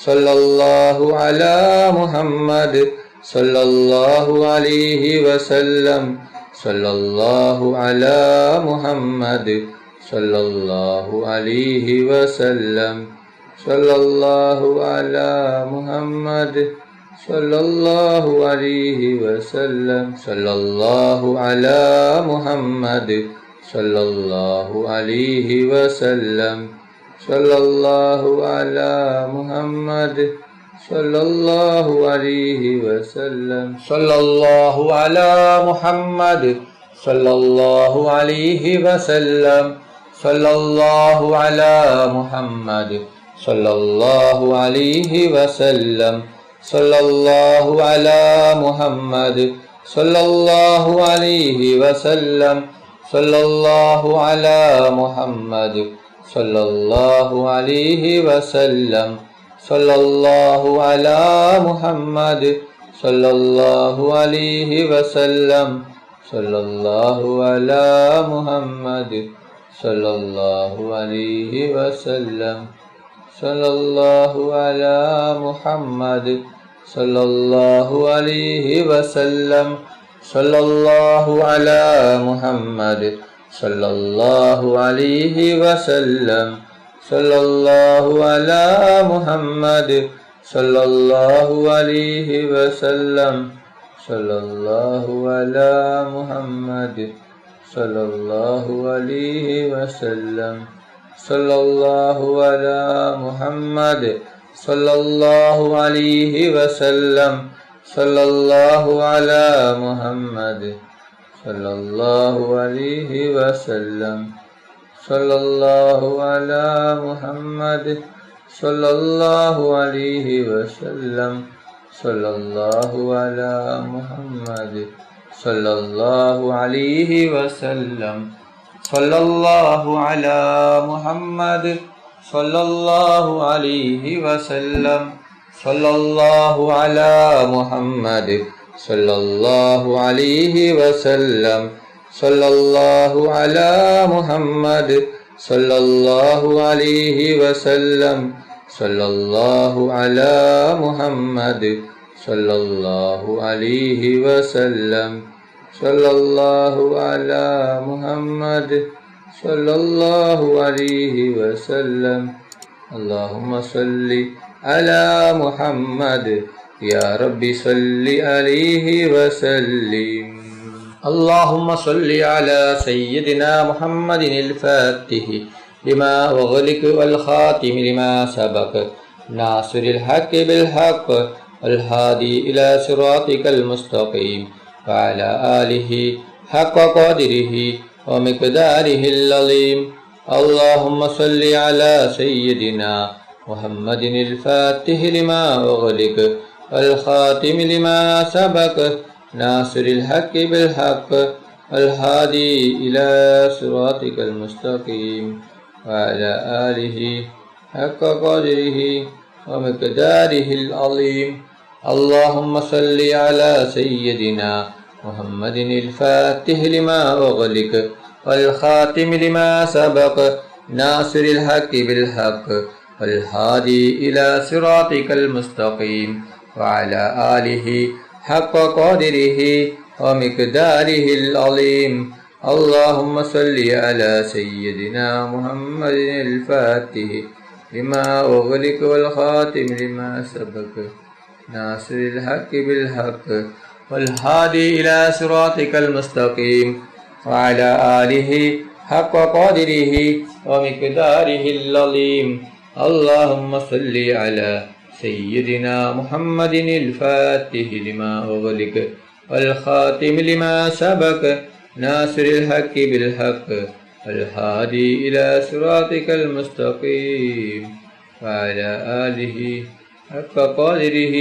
സല്ലല്ലാഹു അലാ മുഹമ്മദ് സല്ലല്ലാഹു അലൈഹി വസല്ലം സല്ലല്ലാഹു അലാ മുഹമ്മദ് സല്ലല്ലാഹു അലൈഹി വസല്ലം സല്ലല്ലാഹു അലാ മുഹമ്മദ് സല്ലല്ലാഹു അലൈഹി വസല്ലം സല്ലല്ലാഹു അലാ മുഹമ്മദ് സല്ലല്ലാഹു അലൈഹി വസല്ലം സല്ലല്ലാഹു അലാ മുഹമ്മദ് സല്ലല്ലാഹു അലൈഹി വസല്ലം സല്ലല്ലാഹു അലാ മുഹമ്മദ് സല്ലല്ലാഹു അലൈഹി വസല്ലം സല്ലല്ലാഹു അലാ മുഹമ്മദ് സല്ലല്ലാഹു അലൈഹി വസല്ലം സല്ലല്ലാഹു അലാ മുഹമ്മദ് സല്ലല്ലാഹു അലൈഹി വസല്ലം സല്ലല്ലാഹു അലാ മുഹമ്മദ് സല്ലല്ലാഹു അലൈഹി വസല്ലം സല്ലല്ലാഹു അലാ മുഹമ്മദ് സല്ലല്ലാഹു അലൈഹി വസല്ലം സല്ലല്ലാഹു അലാ മുഹമ്മദ് സല്ലല്ലാഹു അലൈഹി വസല്ലം സല്ലല്ലാഹു അലാ മുഹമ്മദ് സല്ലല്ലാഹു അലൈഹി വസല്ലം സല്ലല്ലാഹു അലാ മുഹമ്മദ് സല്ലല്ലാഹു അലൈഹി വസല്ലം സല്ലല്ലാഹു അലാ മുഹമ്മദ് സല്ലല്ലാഹു അലൈഹി വസല്ലം സല്ലല്ലാഹു അലാ മുഹമ്മദ് സല്ലല്ലാഹു അലൈഹി വസല്ലം സല്ലല്ലാഹു അലാ മുഹമ്മദ് സല്ലല്ലാഹു അലൈഹി വസല്ലം സല്ലല്ലാഹു അലാ മുഹമ്മദ് സല്ലല്ലാഹു അലൈഹി വസല്ലം സല്ലല്ലാഹു അലാ മുഹമ്മദ് സല്ലല്ലാഹു അലൈഹി വസല്ലം സല്ലല്ലാഹു അലാ മുഹമ്മദ് സല്ലല്ലാഹു അലൈഹി വസല്ലം സല്ലല്ലാഹു അലാ മുഹമ്മദ് സല്ലല്ലാഹു അലൈഹി വസല്ലം സല്ലല്ലാഹു അലാ മുഹമ്മദ് സല്ലല്ലാഹു അലൈഹി വസല്ലം സല്ലല്ലാഹു അലാ മുഹമ്മദ് സല്ലല്ലാഹു അലൈഹി വസല്ലം സല്ലല്ലാഹു അലാ മുഹമ്മദ് സല്ലല്ലാഹു അലൈഹി വസല്ലം സല്ലല്ലാഹു അലാ മുഹമ്മദ് സല്ലല്ലാഹു അലൈഹി വസല്ലം اللهم صل على محمد يا رب صل عليه وسلم اللهم صل على سيدنا محمد الفاتح لما أغلق والخاتم لما سبق ناصر الحق بالحق والهادي إلى صراطك المستقيم وعلى آله حق قدره ومقداره العظيم اللهم صل على سيدنا محمد الفاتح لما أغلق والخاتم لما سبق ناصر الحق بالحق والهادي إلى صراطك المستقيم وعلى آله حق قدره ومقداره العظيم اللهم صل على سيدنا محمد الفاتح لما أغلق والخاتم لما سبق ناصر الحق بالحق والهادي إلى صراطك المستقيم وعلى آله حق قدره ومقداره العظيم اللهم صل على سيدنا محمد الفاتح لما أغلق والخاتم لما سبق ناصر الحق بالحق والهادي إلى صراطك المستقيم وعلى آله حق قدره ومقداره العظيم اللهم صل على سيدنا محمد الفاتح لما أغلق والخاتم لما سبق ناصر الحق بالحق والهادي إلى صراطك المستقيم وعلى آله حق قدره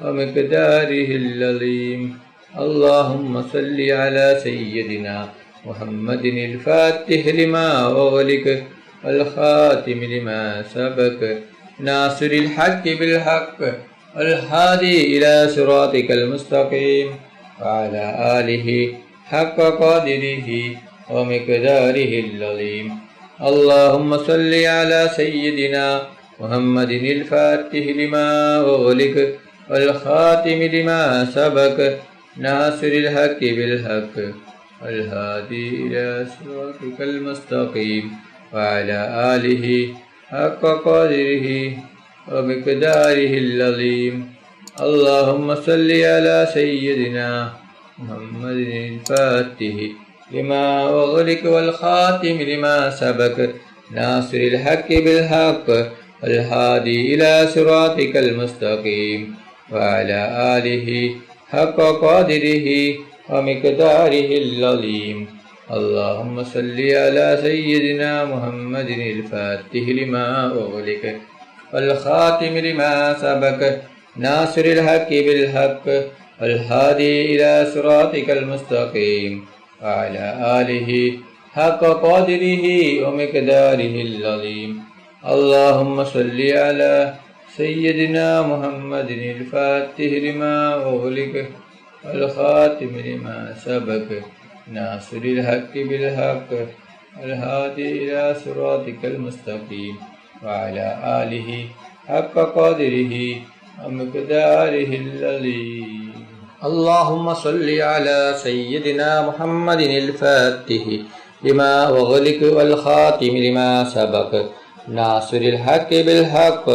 ومقداره العظيم اللهم صل على سيدنا محمد الفاتح لما أغلق والخاتم لما سبق ناصر الحق بالحق والهادي إلى صراطك المستقيم وعلى آله حق قدره ومقداره العظيم اللهم صل على سيدنا محمد الفاتح لما أغلق والخاتم لما سبق ناصر الحق بالحق الهادي إلى صراطك المستقيم وعلى آله حق قدره ومقداره العظيم. اللهم صل على سيدنا محمد الفاتح لما أغلق والخاتم لما سبق ناصر الحق بالحق الهادي إلى صراطك المستقيم وعلى آله حق قدره ومقداره العظيم. اللهم صل على سيدنا محمد الفاتح لما أغلق والخاتم لما سبق ناصر الحق بالحق الهادي إلى صراطك المستقيم وعلى آله حق قدره ومقداره العظيم. اللهم صل على سيدنا محمد الفاتح لما أغلق والخاتم لما سبق ناصر الحق بالحق الهادي إلى صراطك المستقيم وعلى آله حق قدره ومقداره العظيم. اللهم صل على سيدنا محمد الفاتح لما أغلق والخاتم لما سبق ناصر الحق بالحق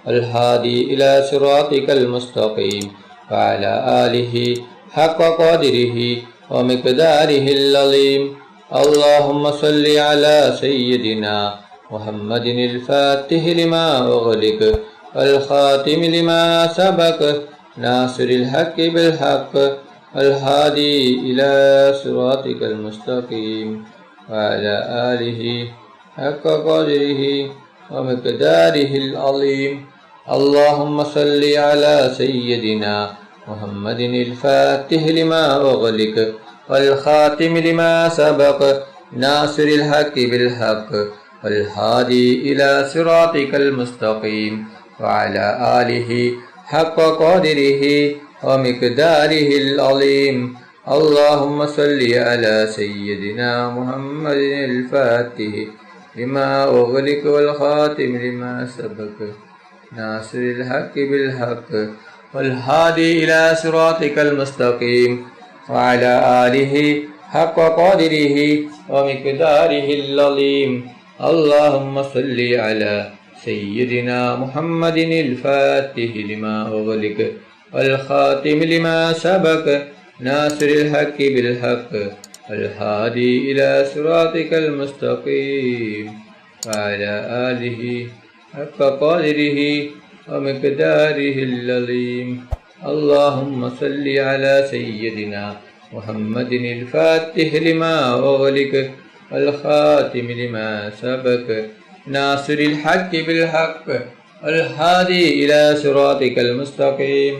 الهادي إلى صراطك المستقيم وعلى آله حق قدره ومقداره العظيم. اللهم صل على سيدنا محمد الفاتح لما أغلق والخاتم لما سبق ناصر الحق بالحق الهادي إلى صراطك المستقيم وعلى آله حق قدره ومقداره العظيم. اللهم صل على سيدنا محمد الفاتح لما أغلق والخاتم لما سبق ناصر الحق بالحق والهادي إلى صراطك المستقيم وعلى آله حق قدره ومقداره العظيم. اللهم صل على سيدنا محمد الفاتح لما أغلق والخاتم لما سبق ناصر الحق بالحق والهادي إلى صراطك المستقيم وعلى آله حق قدره ومقداره العظيم. اللهم صل على سيدنا محمد الفاتح لما أغلق والخاتم لما سبق ناصر الحق بالحق الهادي إلى صراطك المستقيم وعلى آله حق قدره ومقداره العظيم. اللهم صل على سيدنا محمد الفاتح لما أغلق والخاتم لما سبق ناصر الحق بالحق الهادي إلى صراطك المستقيم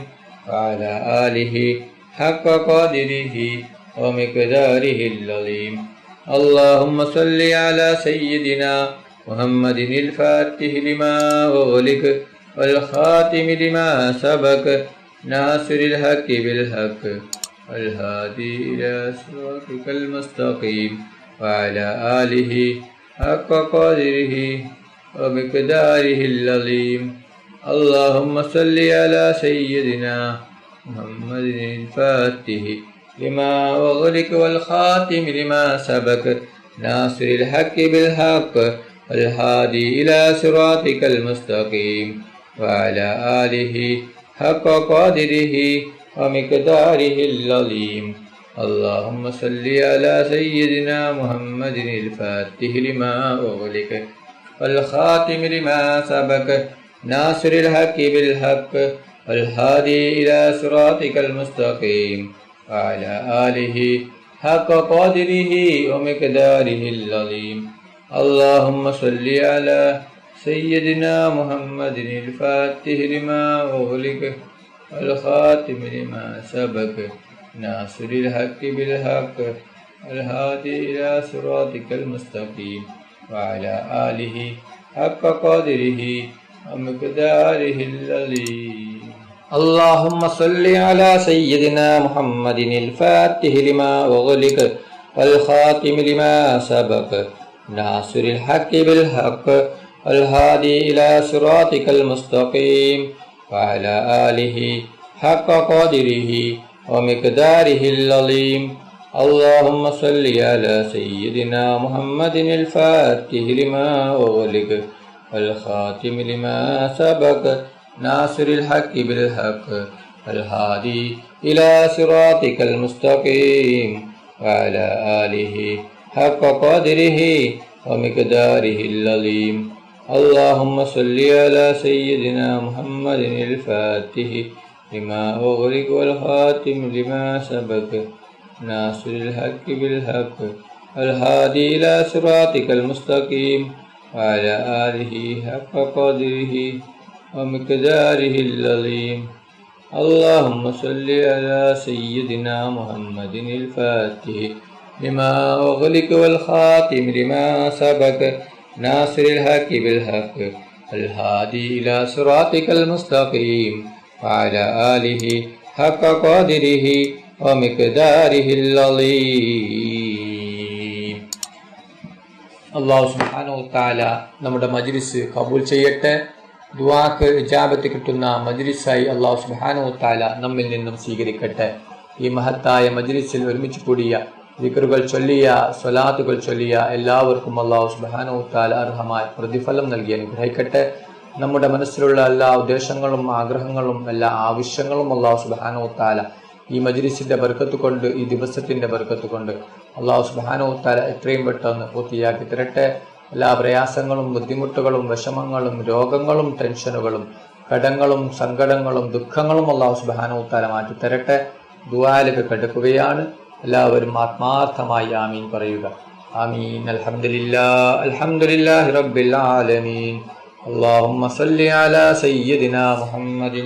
وعلى آله حق قدره ومقداره العظيم. اللهم صل على سيدنا محمد الفاتح لما أغلق والخاتم لما سبق ناصر الحق بالحق الهادي إلى صراطك المستقيم وعلى آله حق قدره ومقداره العظيم. اللهم صل على سيدنا محمد الفاتح لما أغلق والخاتم لما سبق ناصر الحق بالحق الهادي إلى صراطك المستقيم وعلى آله حق قدره ومقداره العظيم. اللهم صل على سيدنا محمد الفاتح لما أغلق والخاتم لما سبق ناصر الحق بالحق الهادي إلى صراطك المستقيم وعلى آله حق قدره ومقداره العظيم. اللهم صل على سيدنا محمد الفاتح لما أغلق والخاتم لما سبق ناصر الحق بالحق الهادي إلى صراطك المستقيم وعلى آله حق قدره ومقداره العظيم. اللهم صل على سيدنا محمد الفاتح لما أغلق والخاتم لما سبق ناصر الحق بالحق الهادي إلى صراطك المستقيم وعلى آله حق قدره ومقداره العظيم. اللهم صل على سيدنا محمد الفاتح لما أغلق والخاتم لما سبق ناصر الحق بالحق الهادي إلى صراطك المستقيم وعلى آله حق قدره ومقداره العظيم. اللهم صل على سيدنا محمد الفاتح لما أغلق والخاتم لما سبق ناصر الحق بالحق الهادي إلى صراطك المستقيم وعلى آله حق قدره ومقداره العظيم. اللهم صل على سيدنا محمد الفاتح لما أغلق والخاتم لما سبق ناصر الحق بالحق الهادي إلى صراطك المستقيم وعلى آله حق قدره ومقداره العظيم. അള്ളാഹു സുബ്ഹാനഹു തആല നമ്മുടെ മജ്ലിസ് കബൂൽ ചെയ്യട്ടെ. ദുആക്ക് ഇജാബത്ത് കിട്ടുന്ന മജ്ലിസായി അള്ളാഹു സുബ്ഹാനഹു തആല നമ്മിൽ നിന്നും സ്വീകരിക്കട്ടെ. ഈ മഹത്തായ മജ്ലിസിൽ ഒരുമിച്ച് കൂടിയ ദിക്റുകൾ ചൊല്ലിയ സ്വലാത്തുകൾ ചൊല്ലിയ എല്ലാവർക്കും അള്ളാഹു സുബ്ഹാനഹു തആല അർഹമായ പ്രതിഫലം നൽകി അനുഗ്രഹിക്കട്ടെ. നമ്മുടെ മനസ്സിലുള്ള എല്ലാ ഉദ്ദേശങ്ങളും ആഗ്രഹങ്ങളും എല്ലാ ആവശ്യങ്ങളും അള്ളാഹു സുബ്ഹാനഹു തആല ഈ മജ്ലിസിന്റെ ബർക്കത്ത് കൊണ്ട് ഈ ദിവസത്തിന്റെ ബർക്കത്ത് കൊണ്ട് അള്ളാഹു സുബ്ഹാനഹു തആല എത്രയും പെട്ടെന്ന് പൂർത്തിയാക്കി തരട്ടെ. എല്ലാ പ്രയാസങ്ങളും ബുദ്ധിമുട്ടുകളും വിഷമങ്ങളും രോഗങ്ങളും ടെൻഷനുകളും കടങ്ങളും സങ്കടങ്ങളും ദുഃഖങ്ങളും അള്ളാഹു സുബ്ഹാനഹു തആല മാറ്റി തരട്ടെ. ദുആയിലേക്ക് കടക്കുകയാണ്. എല്ലാവരും ആത്മാർത്ഥമായി ആമീൻ പറയുക. ആമീൻ. അൽഹംദുലില്ലാഹി റബ്ബിൽ ആലമീൻ. അല്ലാഹുമ്മ സല്ലി അലാ സയ്യിദിനാ മുഹമ്മദിൻ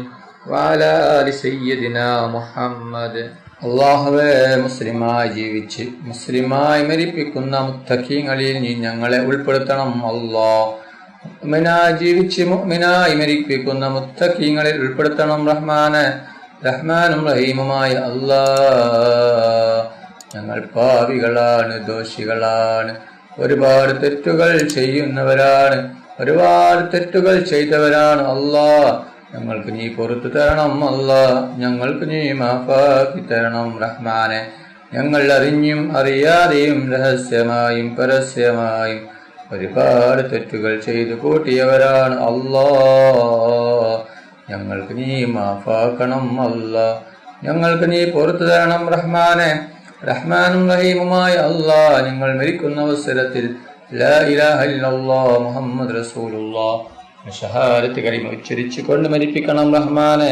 വഅലാ ആലി സയ്യിദിനാ മുഹമ്മദ്. അല്ലാഹുവേ, മുസ്ലിമായി ജീവിച്ച് മുസ്ലിമായി മരിപ്പിക്കുന്ന മുത്തഖീങ്ങളിൽ നീ ഞങ്ങളെ ഉൾപ്പെടുത്തണം. അല്ലാഹ്, മുഅ്മിനായി ജീവിച്ച് മുഅ്മിനായി മരിപ്പിക്കുന്ന മുത്തഖീങ്ങളിൽ ഉൾപ്പെടുത്തണം. റഹ്മാനെ, റഹ്മാനും റഹീമുമായ അല്ലാഹ്, ഞങ്ങൾ പാപികളാണ്, ദോഷികളാണ്, ഒരുപാട് തെറ്റുകൾ ചെയ്യുന്നവരാണ്, ഒരുപാട് തെറ്റുകൾ ചെയ്തവരാണ്. അല്ലാഹ്, ഞങ്ങൾക്ക് നീ പുറത്തു തരണം. അല്ലാഹ്, ഞങ്ങൾക്ക് നീ മാഫാക്കി തരണം. റഹ്മാനെ, ഞങ്ങൾ അറിഞ്ഞും അറിയാതെയും രഹസ്യമായും പരസ്യമായും ഒരുപാട് തെറ്റുകൾ ചെയ്തു കൂട്ടിയവരാണ്. അല്ലാഹ്, ഞങ്ങൾക്ക് നീ മാഫാക്കണം. അല്ലാഹ്, ഞങ്ങൾക്ക് നീ പുറത്തു തരണം. റഹ്മാനെ, റഹ്മാനും റഹീമുമായ അല്ലാഹ്, ഞങ്ങൾ മരിക്കുന്ന അവസരത്തിൽ ലാ ഇലാഹ ഇല്ലല്ലാഹ് മുഹമ്മദ് റസൂലുള്ളാഹ് ഷഹാദത്ത് കലിമ ഉച്ചരിച്ചു കൊണ്ട് മരിപ്പിക്കണം. റഹ്മാനെ,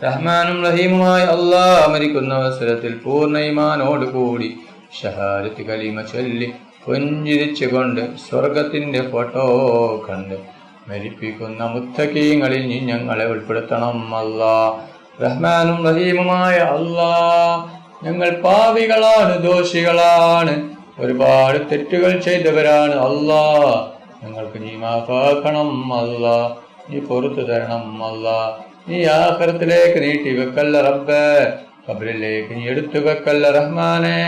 റഹ്മാനും റഹീമുമായ അല്ലാഹ്, മരിക്കുന്ന അവസരത്തിൽ പൂർണ്ണ ഈമാനോട് കൂടി ഷഹാദത്ത് കലിമ ചൊല്ലി പുഞ്ചിരിച്ചുകൊണ്ട് സ്വർഗത്തിന്റെ ഫോട്ടോ കണ്ട് മരിപ്പിക്കുന്ന മുത്തഖീങ്ങളിൽ നീ ഞങ്ങളെ ഉൾപ്പെടുത്തണം. അല്ലാഹ്, റഹ്മാനും റഹീമുമായ അല്ലാഹ്, ഞങ്ങൾ പാപികളാണ്, ദോഷികളാണ്, ഒരുപാട് തെറ്റുകൾ ചെയ്തവരാണ്. അല്ലാഹ്, ഞങ്ങൾക്ക് നീ മാഫാക്കണം. അല്ലാഹ്, നീ പുറത്തു തരണം. അല്ലാഹ്, നീ ആഖിറത്തിലേക്ക് നീട്ടി വെക്കല്ല റബ്ബേ, ഖബറിലേക്ക് നീ എടുത്തു വെക്കല്ല റഹ്മാനെ.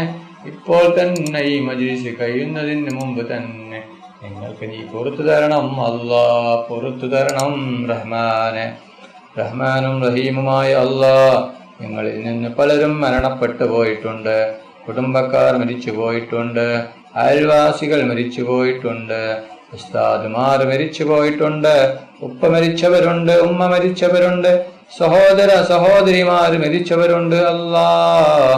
ഇപ്പോൾ തന്നെ ഈ മജ്ലിസ് കഴിയുന്നതിന് മുമ്പ് തന്നെ ഞങ്ങൾക്ക് നീ പുറത്തു തരണം. അല്ലാഹ്, പുറത്തു തരണം. റഹ്മാനെ, റഹ്മാനും റഹീമുമായ അല്ലാഹ്, ഞങ്ങളിൽ നിന്ന് പലരും മരണപ്പെട്ടു പോയിട്ടുണ്ട്. കുടുംബക്കാർ മരിച്ചു പോയിട്ടുണ്ട്, അയൽവാസികൾ മരിച്ചു പോയിട്ടുണ്ട്, ഉസ്താദുമാർ മരിച്ചു പോയിട്ടുണ്ട്, ഉപ്പ മരിച്ചവരുണ്ട്, ഉമ്മ മരിച്ചവരുണ്ട്, സഹോദര സഹോദരിമാർ മരിച്ചവരുണ്ട്. അല്ലാഹ്,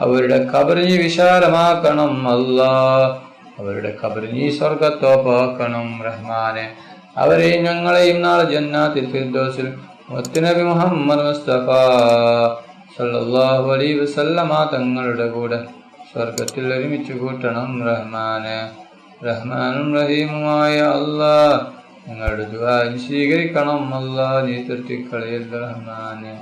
അവരുടെ ഖബർ നീ വിശാലമാക്കണം. അല്ലാഹ്, അവരുടെ ഖബർ നീ സ്വർഗത്തോപ്പാക്കണം. റഹ്മാനെ, അവരെയും ഞങ്ങളെയും നാളെ ജന്നാത്തുൽ ഫിർദൗസിൽ മുത്തുനബി മുഹമ്മദ് മുസ്തഫ സല്ലല്ലാഹു അലൈഹി വസല്ലമ തങ്ങളുടെ കൂടെ സ്വർഗത്തിൽ ഒരുമിച്ച് കൂട്ടണം. റഹ്മാനെ, റഹ്മാനും റഹീമുമായ അല്ലാഹ്, ഞങ്ങളുടെ ദുആ സ്വീകരിക്കണം. അല്ലാഹ്, നീ തൃപ്തിക്കളയല്ല. റഹ്മാനെ,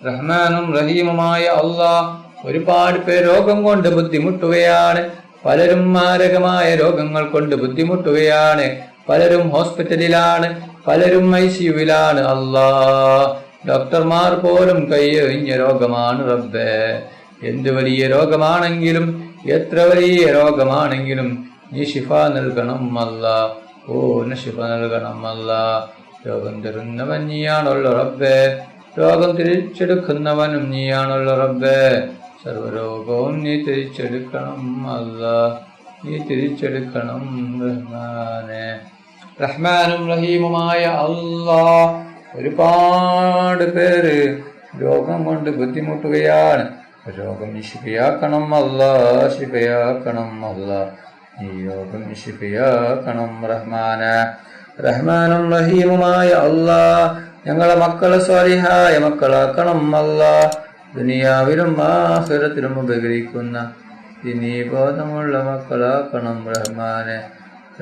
റഹ്മാനും റഹീമുമായ അല്ലാഹ്, ഒരുപാട് പേർ രോഗം കൊണ്ട് ബുദ്ധിമുട്ടുകയാണ്. പലരും മാരകമായ രോഗങ്ങൾ കൊണ്ട് ബുദ്ധിമുട്ടുകയാണ്. പലരും ഹോസ്പിറ്റലിലാണ്, പലരും ICUവിലാണ്. അല്ലാഹ്, ഡോക്ടർമാർ പോലും കൈയൊഴിഞ്ഞ രോഗമാണ് റബ്ബേ. എന്ത് വലിയ രോഗമാണെങ്കിലും എത്ര വലിയ രോഗമാണെങ്കിലും നീ ശിഫ നൽകണം. അല്ലാഹ്, പൂർണ്ണ ശിഫ നൽകണം അല്ലാ. രോഗം തരുന്നവൻ നീയാണല്ലോ റബ്ബേ, രോഗം തിരിച്ചെടുക്കുന്നവനും നീയാണല്ലോ റബ്ബേ. സർവരോഗവും നീ തിരിച്ചെടുക്കണം അല്ലാ, നീ തിരിച്ചെടുക്കണം റഹ്മാനെ. റഹ്മാനും റഹീമുമായ അല്ലാ, ഒരുപാട് പേര് രോഗം കൊണ്ട് ബുദ്ധിമുട്ടുകയാണ്. രോഗം ശിഫയാക്കണം അല്ലാ, ശിഫയാക്കണം അല്ലാ, ഈ രോഗം ശിഫയാക്കണം റഹ്മാനെ. റഹ്മാനും റഹീമുമായ അല്ലാ, ഞങ്ങളെ മക്കളെ സ്വാലിഹായ മക്കളാക്കണം അല്ലാ. ദുനിയാവിലും ആഖിറത്തിലും ഉപകരിക്കുന്ന ദിനീബോധമുള്ള മക്കളാക്കണം റഹ്മാനെ.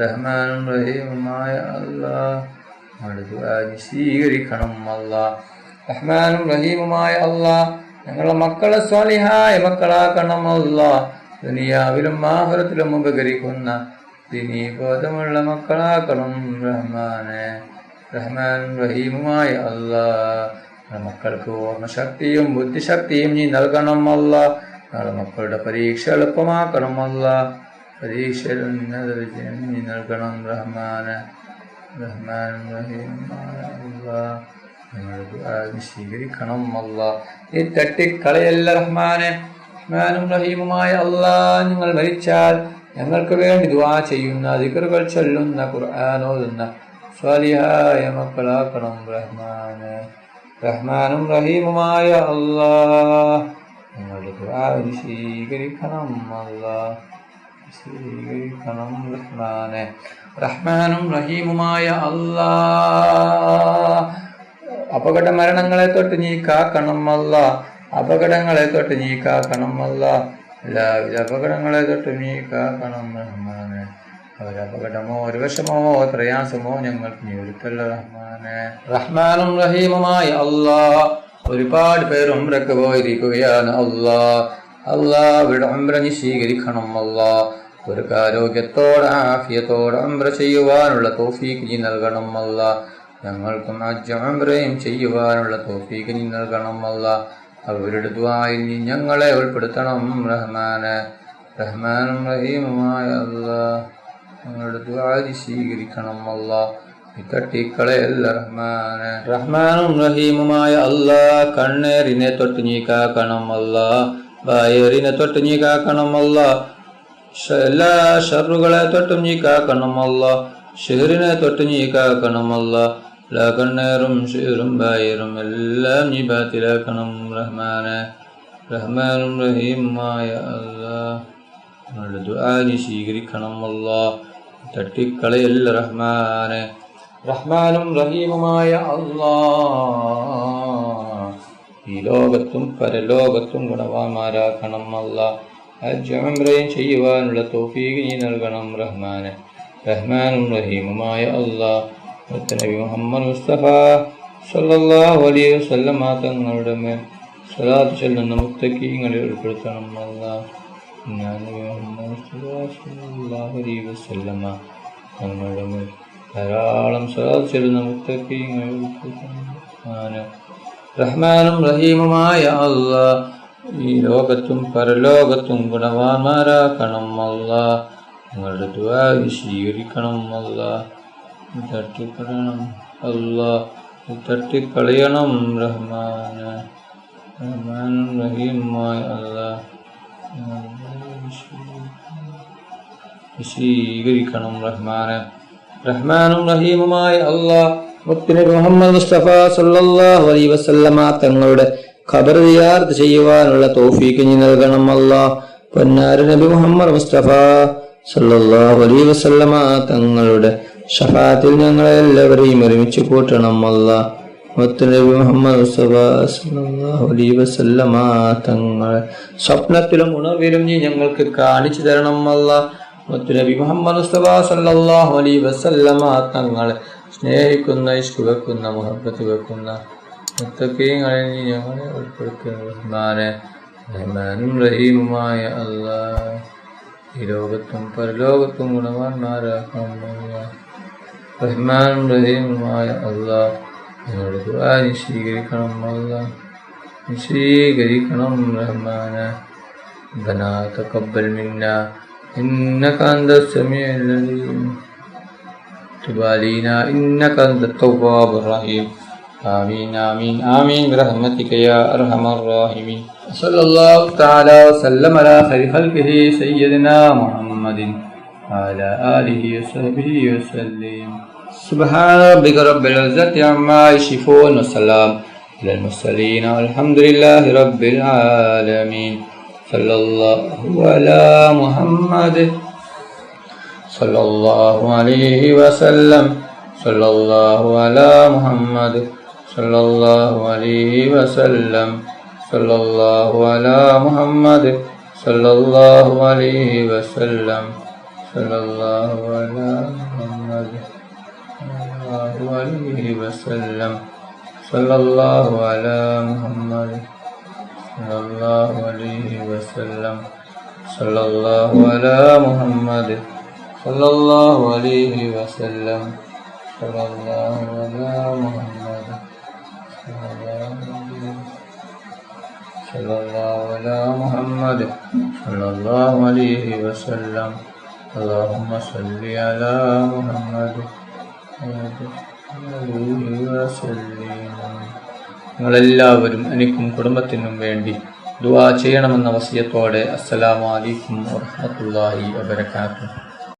റഹ്മാനും റഹീമുമായ അല്ലാ, സ്വീകരിക്കണം അല്ലാ. റഹ്മാനും റഹീമുമായ അല്ലാ, ഞങ്ങളെ മക്കളെ സ്വാലിഹായ മക്കളാക്കണം അല്ലാ. ദുനിയാവിലും ആഖിറത്തിലും ഉപകരിക്കുന്ന ദിനീബോധമുള്ള മക്കളാക്കണം റഹ്മാനെ. റഹ്മാനും റഹീമുമായ അല്ലാ, മക്കൾക്ക് ഓർമ്മശക്തിയും ബുദ്ധിശക്തിയും നീ നൽകണം അല്ലാ. നാളെ മക്കളുടെ പരീക്ഷ എളുപ്പമാക്കണം അല്ലാ. പരീക്ഷയിൽ ഉന്നത വിജയം നീ നൽകണം റഹ്മാനെ. റഹ്മാനും റഹീമുമായ അല്ലാ, ഞങ്ങളുടെ സ്വീകരിക്കണം അല്ലാ. ഈ തട്ടിക്കളയല്ല റഹ്മാനെ. റഹ്മാനും റഹീമുമായ അല്ലാ, നിങ്ങൾ മരിച്ചാൽ ഞങ്ങൾക്ക് വേണ്ടി ദുആ ചെയ്യുന്ന, ദിക്റുകൾ ചൊല്ലുന്ന, ഖുർആൻ ഓതുന്ന സ്വാലിഹായ മക്കളാക്കണം റഹ്മാനെ. റഹ്മാനും റഹീമുമായ അല്ലാ, ഞങ്ങളുടെ ദുആ സ്വീകരിക്കണം അല്ലാ, സ്വീകരിക്കണം റഹ്മാനെ. റഹ്മാനും റഹീമുമായ അല്ലാ, അപകട മരണങ്ങളെ തൊട്ട് നീ കാക്കണം അല്ലാ. അപകടങ്ങളെ തൊട്ട് നീ കാക്കണം അല്ലാ. എല്ലാവിധ അപകടങ്ങളെ തൊട്ട് നീ കാക്കണം റഹ്മാനെ. ഒരപകടമോ ഒരു വിഷമോ പ്രയാസമോ ഞങ്ങൾക്ക് നീ ഒരുക്കല്ല റഹ്മാനെ. റഹ്മാനും റഹീമുമായ അല്ലാ, ഒരുപാട് പേർ ഉംറക്ക് പോയിരിക്കുകയാണ് അല്ലാ. അല്ലാ, ഇവിടെ ഉംറ നീ സ്വീകരിക്കണം അല്ലാ. ഒരു ആരോഗ്യത്തോടെ ആഫിയത്തോടെ ഉംറ ചെയ്യുവാനുള്ള തൗഫീഖ് നീ നൽകണം അല്ലാ. ഞങ്ങൾക്കും ഹജ്ജ് ഉംറയും ചെയ്യുവാനുള്ള തൗഫീഖ് നീ നൽകണം അല്ലാ. അവരുടെ ദുആയിൽ നീ ഞങ്ങളെ ഉൾപ്പെടുത്തണം റഹ്മാനെ. റഹ്മാനും റഹീമുമായ അല്ലാ, ഞങ്ങളുടെ ദുആ സ്വീകരിക്കണം അല്ലാ. തട്ടിക്കളയല്ല റഹ്മാനെ. റഹ്മാനും റഹീമുമായ അല്ലാ, കണ്ണേറിനെ തൊട്ട് നീ കാക്കണം അല്ലാ. വയറിനെ തൊട്ട് നീ കാക്കണം അല്ലാ. എല്ലാ ഷർറുകളെ തൊട്ടും നീ കാക്കണം അല്ലാ. ഷിഹറിനെ തൊട്ട് നീ കാക്കണം അല്ലാ. എല്ലാ കണ്ണേറും ഷിഹറും വയറും എല്ലാം നീ ബാത്തിലാക്കണം റഹ്മാനെ. റഹ്മാനും റഹീമുമായ അല്ലാ, ഞങ്ങളുടെ ദുആ നീ സ്വീകരിക്കണം അല്ലാ. തട്ടിക്കളയല്ല റഹ്മാനെ. റഹ്മാനും റഹീമുമായ അല്ലാ, ഈ ലോകത്തും പരലോകത്തും ഗുണവാന്മാരാക്കണം അല്ലാ. ഹജ്ജ് ഉംറയും ചെയ്യുവാനുള്ള തൗഫീഖ് നീ നൽകണം റഹ്മാനെ. റഹ്മാനും റഹീമുമായ അല്ലാ, നബി മുഹമ്മദ് മുസ്തഫ സല്ലല്ലാഹു അലൈഹി വസല്ലമ തങ്ങളുടെ മേൽ സ്വലാത്ത് ചൊല്ലുന്ന മുത്തഖീങ്ങളിൽ ഉൾപ്പെടുത്തണം അല്ലാ. നബി മുഹമ്മദ് മുസ്തഫ സല്ലല്ലാഹു അലൈഹി വസല്ലമ തങ്ങളുടെ മേൽ ധാരാളം സ്വലാത്ത് ചൊല്ലുന്ന മുത്തഖീങ്ങളിൽ ഉൾപ്പെടുത്തണം റഹ്മാനെ. റഹ്മാനും റഹീമുമായ അല്ലാ, ഈ ലോകത്തും പരലോകത്തും ഗുണവാന്മാരാക്കണം അല്ലാ. നിങ്ങളുടെ ദുആ സ്വീകരിക്കണം അല്ലാ. തട്ടിക്കളയണം അല്ലാ, തട്ടിക്കളയണം റഹ്മാനെ. റഹ്മാനും റഹീമുമായ അല്ലാ, സ്വീകരിക്കണം റഹ്മാനെ. റഹ്മാനും റഹീമുമായ അല്ലാ, മുത്തുനബി മുഹമ്മദ് മുസ്തഫ സല്ലല്ലാഹു അലൈഹി വസല്ലമ തങ്ങളുടെ ഖബർ സിയാറത്ത് ചെയ്യുവാനുള്ള തൗഫീഖ് നീ നൽകണം അല്ലാ. പൊന്നാര നബി മുഹമ്മദ് മുസ്തഫ സല്ലല്ലാഹു അലൈഹി വസല്ലമ തങ്ങളുടെ ശഫാഅത്തിൽ ഞങ്ങളെ എല്ലാവരെയും ഒരുമിച്ച് കൂട്ടണം അല്ലാ. മുത്തുനബി മുഹമ്മദ് മുസ്തഫ സല്ലല്ലാഹു അലൈഹി വസല്ലമ തങ്ങളെ സ്വപ്നത്തിലും ഉണർവിലും നീ ഞങ്ങൾക്ക് കാണിച്ചു തരണം അല്ലാ. മുത്തുനബി മുഹമ്മദ് മുസ്തഫ സല്ലല്ലാഹു അലൈഹി വസല്ലമ തങ്ങളെ സ്നേഹിക്കുന്ന, ഇഷ്ക് വെക്കുന്ന, മുഹബ്ബത്ത് വെക്കുന്ന മുത്തഖീങ്ങളിൽ നീ ഞങ്ങളെ ഉൾപ്പെടുത്തുന്ന റഹ്മാനെ. റഹ്മാനും റഹീമുമായ അല്ലാ, ഈ ലോകത്തും പരലോകത്തും ഗുണവാന്മാരാക്കണം അല്ലാ. റഹ്മാനും റഹീമുമായ അല്ലാ, ഞങ്ങളുടെ ദുആ നീ സ്വീകരിക്കണം അല്ലാ, സ്വീകരിക്കണം റഹ്മാനെ. ربنا تقبل منا إنك أنت السميع العليم وتب علينا إنك أنت التواب الرحيم آمين آمين آمين برحمتك يا أرحم الراحمين. صلى الله تعالى وسلم على خير خلقه سيدنا محمد وعلى آله وصحبه وسلم. سبحان ربك رب العزة عما يصفون والسلام على المرسلين والحمد لله رب العالمين. صلى الله على محمد صلى الله عليه وسلم. صلى الله على محمد صلى الله عليه وسلم. صلى الله على محمد صلى الله عليه وسلم. صلى الله على محمد عليه وسلم. صلى الله على محمد صلى الله عليه وسلم. صلى الله على محمد صلى الله عليه وسلم. صلى الله على محمد صلى الله على محمد صلى الله عليه وسلم. اللهم صل على محمد നിങ്ങളെല്ലാവരും എനിക്കും കുടുംബത്തിനും വേണ്ടി ദുആ ചെയ്യണമെന്ന വസിയത്തോടെ അസ്സലാമു അലൈക്കും വറഹ്മത്തുള്ളാഹി വബറകാതുഹു.